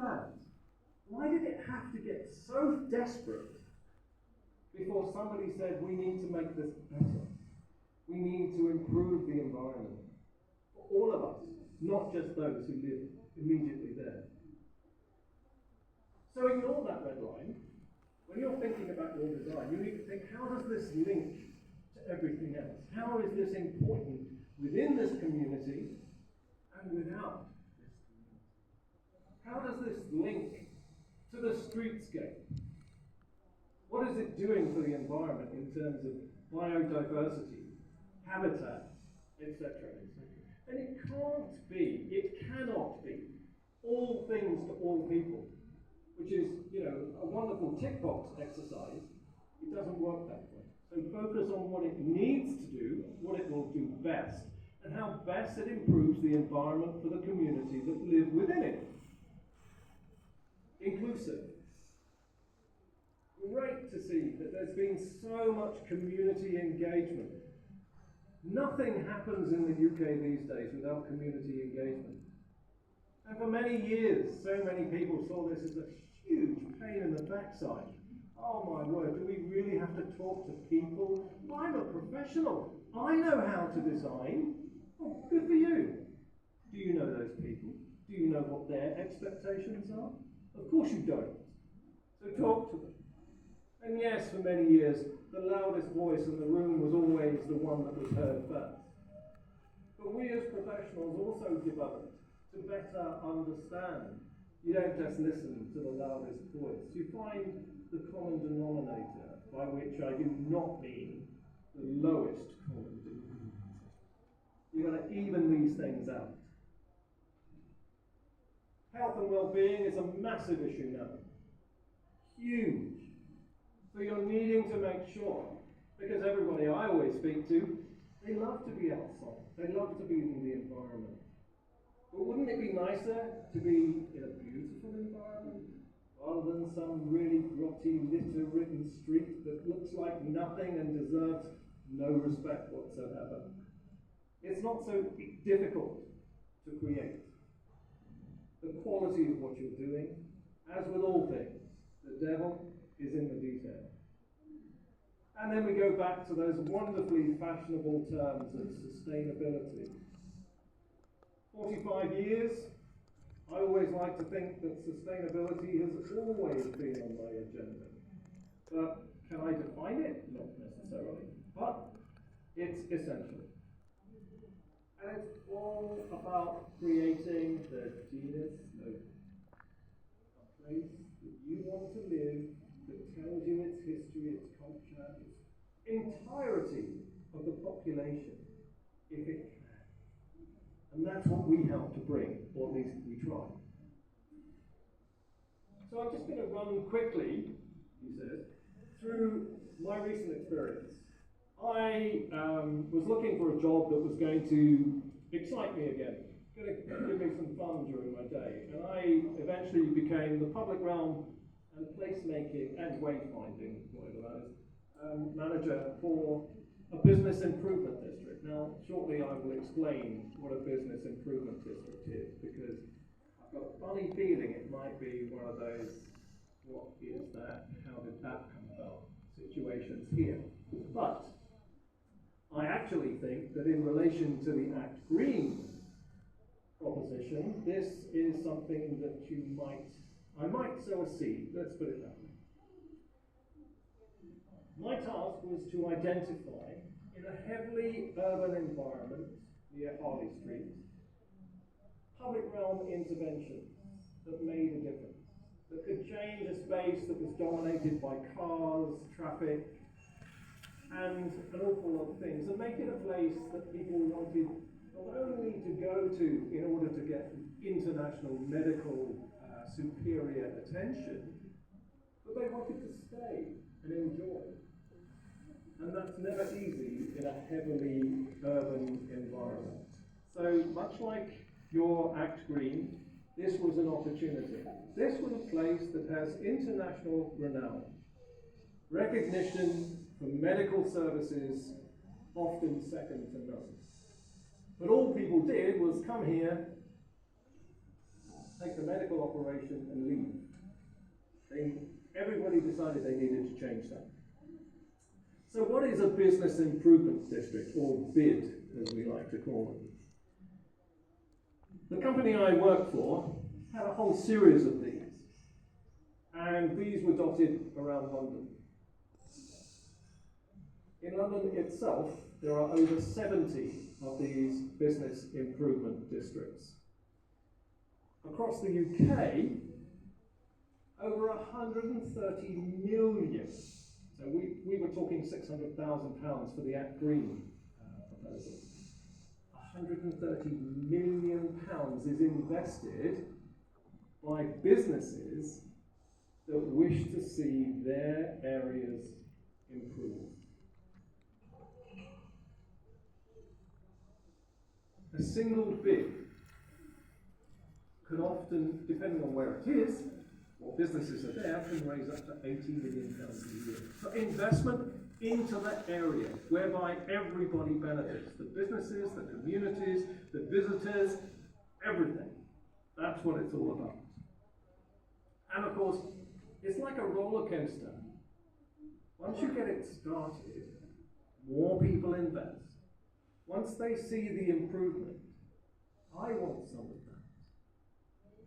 that? Why did it have to get so desperate before somebody said, we need to make this better? We need to improve the environment for all of us, not just those who live immediately there. So ignore that red line. When you're thinking about your design, you need to think, how does this link to everything else? How is this important within this community and without this community? How does this link to the streetscape? What is it doing for the environment in terms of biodiversity, habitat, etc., etc.? And it cannot be all things to all people, which is, a wonderful tick box exercise. It doesn't work that way. So focus on what it needs to do, what it will do best, and how best it improves the environment for the community that live within it. Inclusive. Great to see that there's been so much community engagement. Nothing happens in the UK these days without community engagement. And for many years, so many people saw this as a huge pain in the backside. Oh my word, do we really have to talk to people? I'm a professional. I know how to design. Oh, good for you. Do you know those people? Do you know what their expectations are? Of course you don't. So talk to them. And yes, for many years, the loudest voice in the room was always the one that was heard first. But we as professionals also developed to better understand. You don't just listen to the loudest voice. You find the common denominator, by which I do not mean the lowest common denominator. You're going to even these things out. Health and well-being is a massive issue now. Huge. So you're needing to make sure, because everybody I always speak to, they love to be outside. They love to be in the environment. But wouldn't it be nicer to be in a beautiful environment rather than some really grotty, litter-ridden street that looks like nothing and deserves no respect whatsoever? It's not so difficult to create. The quality of what you're doing, as with all things, the devil is in the detail. And then we go back to those wonderfully fashionable terms of sustainability. 45 years, I always like to think that sustainability has always been on my agenda. But can I define it? Not necessarily. But it's essential. And it's all about creating the genus of a place that you want to live, that tells you its history, its culture, its entirety of the population, if it can. And that's what we help to bring, or at least we try. So I'm just going to run quickly, he says, through my recent experience. I was looking for a job that was going to excite me again, going to give me some fun during my day. And I eventually became the public realm and placemaking and wayfinding, whatever that is, manager for a business improvement district. Now, shortly I will explain what a business improvement district is, because I've got a funny feeling it might be one of those, what is that, how did that come about, situations here. But I actually think that in relation to the Act Green proposition, this is something that I might sow a seed, let's put it that way. My task was to identify, in a heavily urban environment near Harley Street, public realm interventions that made a difference, that could change a space that was dominated by cars, traffic, and an awful lot of things, and make it a place that people wanted not only to go to in order to get international medical superior attention, but they wanted to stay and enjoy. And that's never easy in a heavily urban environment. So much like your Act Green, this was an opportunity. This was a place that has international renown, recognition for medical services often second to none. But all people did was come here, take the medical operation and leave. Everybody decided they needed to change that. So what is a business improvement district, or BID, as we like to call them? The company I work for had a whole series of these, and these were dotted around London. In London itself, there are over 70 of these business improvement districts. Across the UK, over 130 million. So we were talking £600,000 for the Act Green proposal. 130 million pounds is invested by businesses that wish to see their areas improve. A single bid can often, depending on where it is, what businesses are there, can raise up to £80 million a year. So investment into that area whereby everybody benefits. The businesses, the communities, the visitors, everything. That's what it's all about. And of course, it's like a roller coaster. Once you get it started, more people invest. Once they see the improvement, I want some of that.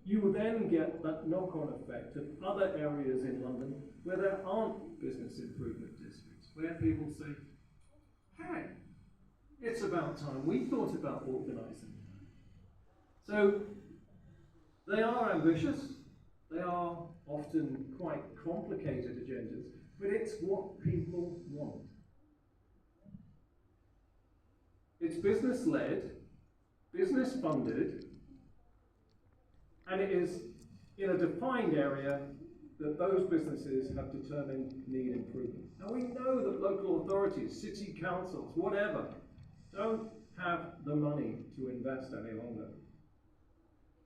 You will then get that knock-on effect of other areas in London where there aren't business improvement districts, where people say, hey, it's about time we thought about organising that. So they are ambitious, they are often quite complicated agendas, but it's what people want. It's business-led, business-funded, and it is in a defined area that those businesses have determined need improvement. Now we know that local authorities, city councils, whatever, don't have the money to invest any longer.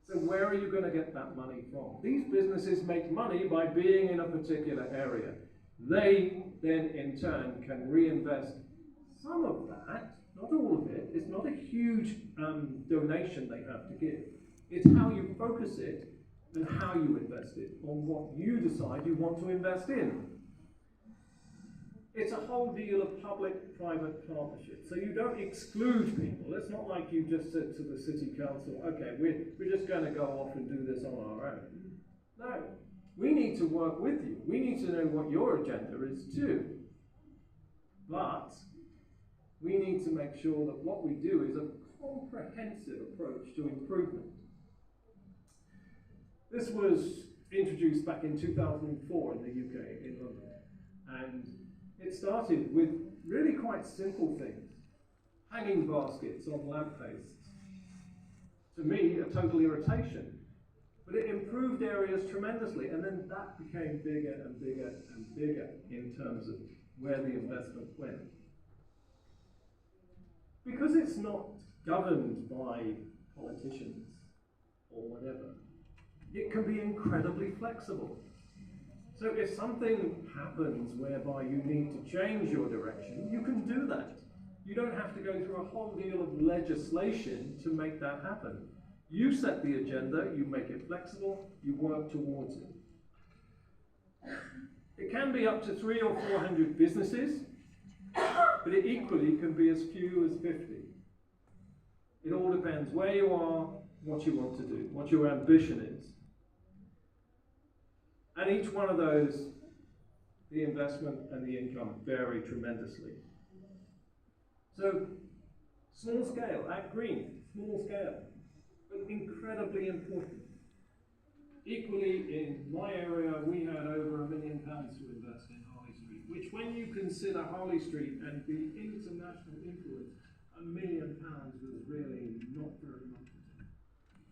So where are you going to get that money from? These businesses make money by being in a particular area. They then in turn can reinvest some of that, not all of it. It's not a huge donation they have to give. It's how you focus it and how you invest it on what you decide you want to invest in. It's a whole deal of public-private partnership. So you don't exclude people. It's not like you just said to the city council, okay, we're just going to go off and do this on our own. No, we need to work with you. We need to know what your agenda is too. But we need to make sure that what we do is a comprehensive approach to improvement. This was introduced back in 2004 in the UK, in London, and it started with really quite simple things. Hanging baskets on lampposts. To me, a total irritation. But it improved areas tremendously, and then that became bigger and bigger and bigger in terms of where the investment went. Because it's not governed by politicians or whatever, it can be incredibly flexible. So if something happens whereby you need to change your direction, you can do that. You don't have to go through a whole deal of legislation to make that happen. You set the agenda, you make it flexible, you work towards it. It can be up to 300 or 400 businesses, but it equally can be as few as 50. It all depends where you are, what you want to do, what your ambition is. And each one of those, the investment and the income vary tremendously. So, small scale, Act Green, small scale, but incredibly important. Equally, in my area, we had over £1 million to invest in Harley Street, which when you consider Harley Street and the international influence, £1 million was really not very much.